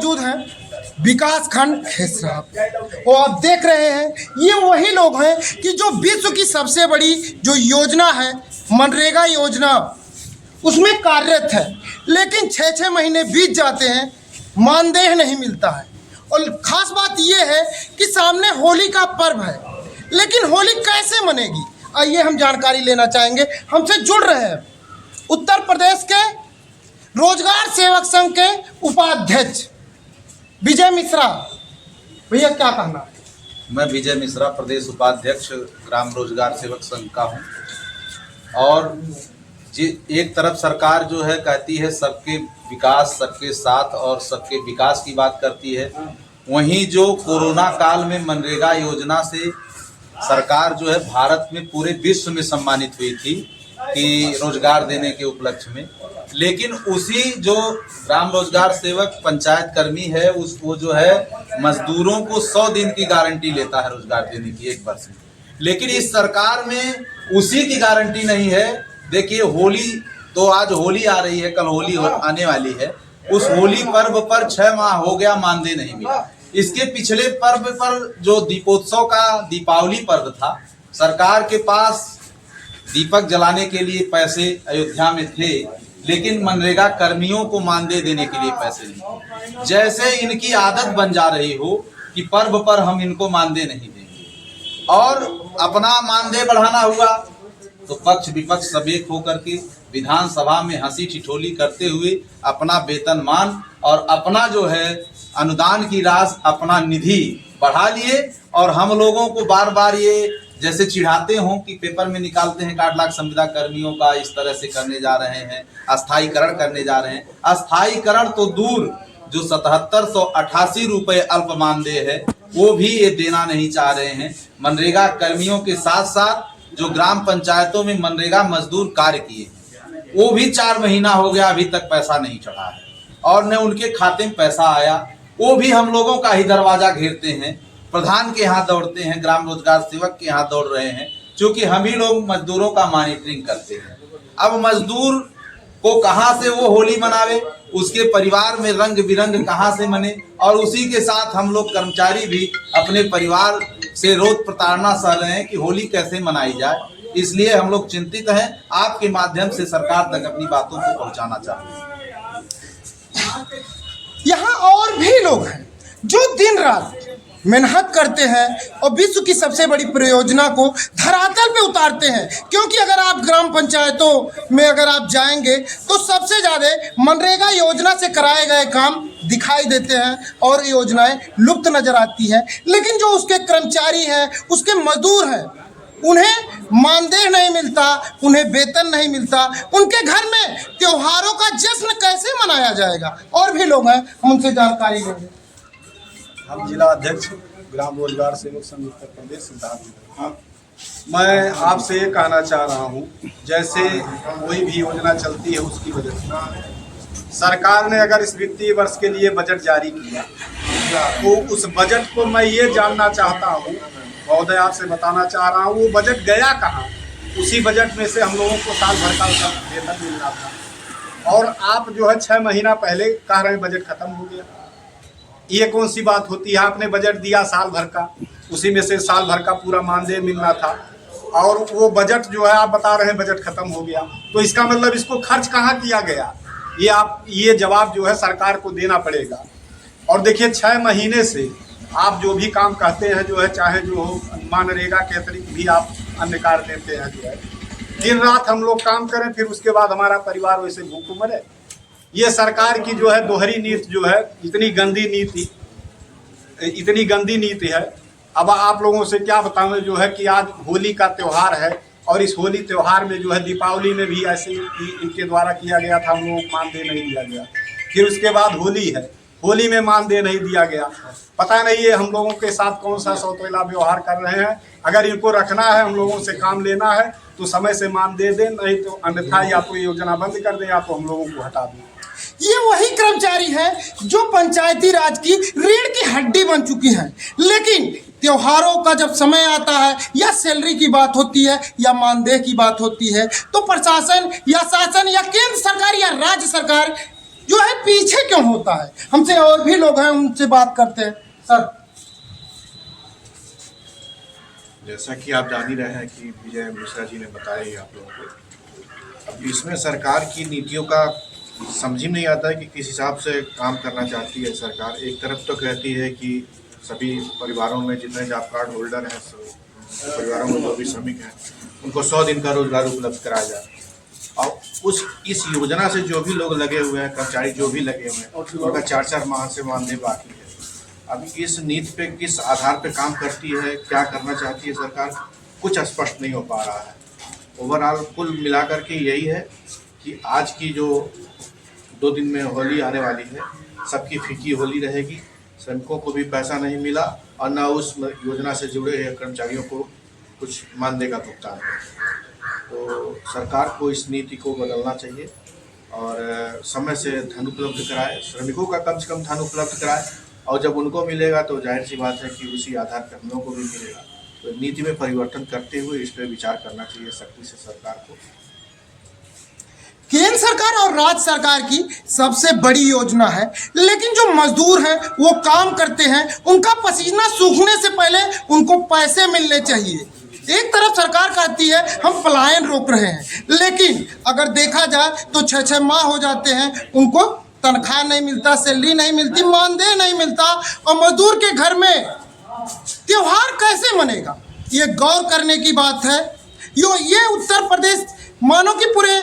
मौजूद हैं विकास खंड खेसरा और आप देख रहे हैं ये वही लोग हैं कि जो विश्व की सबसे बड़ी जो योजना है मनरेगा योजना उसमें कार्यरत है, लेकिन 6-6 महीने बीत जाते हैं, मानदेय नहीं मिलता है। और ख़ास बात ये है कि सामने होली का पर्व है, लेकिन होली कैसे मनेगी, आइए हम जानकारी लेना चाहेंगे। हमसे जुड़ रहे हैं उत्तर प्रदेश के रोजगार सेवक संघ के उपाध्यक्ष विजय मिश्रा। भैया क्या कहना है? मैं विजय मिश्रा, प्रदेश उपाध्यक्ष ग्राम रोजगार सेवक संघ का हूँ। और एक तरफ सरकार जो है कहती है सबके विकास, सबके साथ और सबके विकास की बात करती है, वहीं जो कोरोना काल में मनरेगा योजना से सरकार जो है भारत में पूरे विश्व में सम्मानित हुई थी कि रोजगार देने के उपलक्ष्य में, लेकिन उसी जो ग्राम रोजगार सेवक पंचायत कर्मी है वो जो है मजदूरों को 100 दिन की गारंटी लेता है रोजगार देने की 1 वर्ष में, लेकिन इस सरकार में उसी की गारंटी नहीं है। देखिए होली तो आज होली आ रही है, कल होली आने वाली है, उस होली पर्व पर 6 माह हो गया मानदेय नहीं मिला। इसके पिछले पर्व पर जो दीपोत्सव का दीपावली पर्व था, सरकार के पास दीपक जलाने के लिए पैसे अयोध्या में थे, लेकिन मनरेगा कर्मियों को मानदेय देने के लिए पैसे नहीं। जैसे इनकी आदत बन जा रही हो कि पर्व पर हम इनको मानदेय नहीं देंगे और अपना मानदेय बढ़ाना हुआ तो पक्ष विपक्ष सब एक होकर के विधानसभा में हंसी ठिठोली करते हुए अपना वेतनमान और अपना जो है अनुदान की राशि, अपना निधि बढ़ा लिए और हम लोगों को बार बार ये जैसे चिढ़ाते हों कि पेपर में निकालते हैं 8 लाख संविदा कर्मियों का इस तरह से करने जा रहे हैं, अस्थायीकरण करने जा रहे हैं। अस्थायीकरण तो दूर, जो 7788 रुपये अल्प मानदेय है वो भी ये देना नहीं चाह रहे हैं। मनरेगा कर्मियों के साथ साथ जो ग्राम पंचायतों में मनरेगा मजदूर कार्य किए वो भी 4 महीना हो गया, अभी तक पैसा नहीं चढ़ा है और न उनके खाते में पैसा आया। वो भी हम लोगों का ही दरवाजा घेरते हैं, प्रधान के यहाँ दौड़ते हैं, ग्राम रोजगार सेवक के यहाँ दौड़ रहे हैं, क्योंकि हम ही लोग मजदूरों का मॉनिटरिंग करते हैं। अब मजदूर को कहाँ से वो होली मनावे, उसके परिवार में रंग बिरंग कहाँ से मने, और उसी के साथ हम लोग कर्मचारी भी अपने परिवार से रोज प्रताड़ना सह रहे हैं कि होली कैसे मनाई जाए। इसलिए हम लोग चिंतित हैं, आपके माध्यम से सरकार तक अपनी बातों को पहुंचाना चाहते हैं। यहाँ और भी लोग हैं जो दिन रात मेहनत करते हैं और विश्व की सबसे बड़ी परियोजना को धरातल पे उतारते हैं, क्योंकि अगर आप ग्राम पंचायतों में अगर आप जाएंगे तो सबसे ज़्यादा मनरेगा योजना से कराए गए काम दिखाई देते हैं और योजनाएं लुप्त नजर आती हैं। लेकिन जो उसके कर्मचारी हैं, उसके मजदूर हैं, उन्हें मानदेय नहीं मिलता, उन्हें वेतन नहीं मिलता, उनके घर में त्योहारों का जश्न कैसे मनाया जाएगा? और भी लोग हैं, हम उनसे जानकारी लेंगे। हम जिला अध्यक्ष ग्राम रोजगार सेवक संघ उत्तर प्रदेश सिद्धार्थ। मैं आपसे ये कहना चाह रहा हूँ, जैसे कोई भी योजना चलती है उसकी वजह से सरकार ने अगर इस वित्तीय वर्ष के लिए बजट जारी किया तो उस बजट को मैं ये जानना चाहता हूँ, महोदय आपसे बताना चाह रहा हूँ, वो बजट गया कहाँ? उसी बजट में से हम लोगों को साल भर का वेतन मिलना था और आप जो है 6 महीना पहले कह रहे हैं बजट खत्म हो गया। ये कौन सी बात होती है? आपने बजट दिया साल भर का, उसी में से साल भर का पूरा मानदेय मिलना था और वो बजट जो है आप बता रहे हैं बजट खत्म हो गया, तो इसका मतलब इसको खर्च कहाँ किया गया? ये जवाब जो है सरकार को देना पड़ेगा। और देखिए 6 महीने से आप जो भी काम कहते हैं जो है, चाहे जो हो मनरेगा के अतिरिक्त भी आप अन्य कार्य देते हैं, जो है दिन रात हम लोग काम करें, फिर उसके बाद हमारा परिवार वैसे भूखों मरे। ये सरकार की जो है दोहरी नीति जो है, इतनी गंदी नीति है। अब आप लोगों से क्या बताऊं जो है कि आज होली का त्यौहार है और इस होली त्यौहार में जो है दीपावली में भी ऐसे इनके द्वारा किया गया था, हम लोगों को मानदेय नहीं दिया गया। फिर उसके बाद होली है, होली में मानदेय नहीं दिया गया। पता नहीं ये हम लोगों के साथ कौन सा सौतेला व्यवहार कर रहे हैं। अगर इनको रखना है, हम लोगों से काम लेना है तो समय से मानदेय दें, नहीं तो अन्यथा या तो योजना बंद कर दें या तो हम लोगों को हटा दें। ये वही कर्मचारी हैं जो पंचायती राज की रीढ़ की हड्डी बन चुकी हैं, लेकिन त्योहारों का जब समय आता है या सैलरी की बात होती है या मानदेय की बात होती है तो प्रशासन या शासन या केंद्र सरकार या राज्य सरकार जो है पीछे क्यों होता है? हमसे और भी लोग हैं, उनसे बात करते हैं। सर, जैसा कि आप जान ही रहे हैं कि विजय मिश्रा जी ने बताया ही आप लोगों को, अब इसमें सरकार की नीतियों का समझ ही नहीं आता है कि किस हिसाब से काम करना चाहती है सरकार। एक तरफ तो कहती है कि सभी परिवारों में जितने जॉब कार्ड होल्डर हैं, परिवारों में जो भी श्रमिक हैं, उनको 100 दिन का रोजगार उपलब्ध कराया जाए, और इस योजना से जो भी लोग लगे हुए हैं, कर्मचारी जो भी लगे हुए हैं, उनका 4-4 माह से मानदेय बाकी है। अब इस नीति पे किस आधार पे काम करती है, क्या करना चाहती है सरकार, कुछ स्पष्ट नहीं हो पा रहा है। ओवरऑल कुल मिलाकर के यही है कि आज की जो 2 दिन में होली आने वाली है, सबकी फीकी होली रहेगी। श्रमिकों को भी पैसा नहीं मिला और न उस योजना से जुड़े कर्मचारियों को कुछ मानदेय का भुगतान है। तो सरकार को इस नीति को बदलना चाहिए और समय से धन उपलब्ध कराए, श्रमिकों का कम से कम धन उपलब्ध कराए, और जब उनको मिलेगा तो जाहिर सी बात है कि उसी आधार पर हम लोगों को भी मिलेगा। तो नीति में परिवर्तन करते हुए इस पर विचार करना चाहिए सख्ती से सरकार को। केंद्र सरकार और राज्य सरकार की सबसे बड़ी योजना है, लेकिन जो मजदूर हैं वो काम करते हैं, उनका पसीना सूखने से पहले उनको पैसे मिलने चाहिए। एक तरफ सरकार कहती है हम पलायन रोक रहे हैं, लेकिन अगर देखा जाए तो 6-6 माह हो जाते हैं, उनको तनख्वाह नहीं मिलता, सैलरी नहीं मिलती, मानदेय नहीं मिलता, और मजदूर के घर में त्योहार कैसे मनेगा? ये गौर करने की बात है। ये उत्तर प्रदेश मानो कि पूरे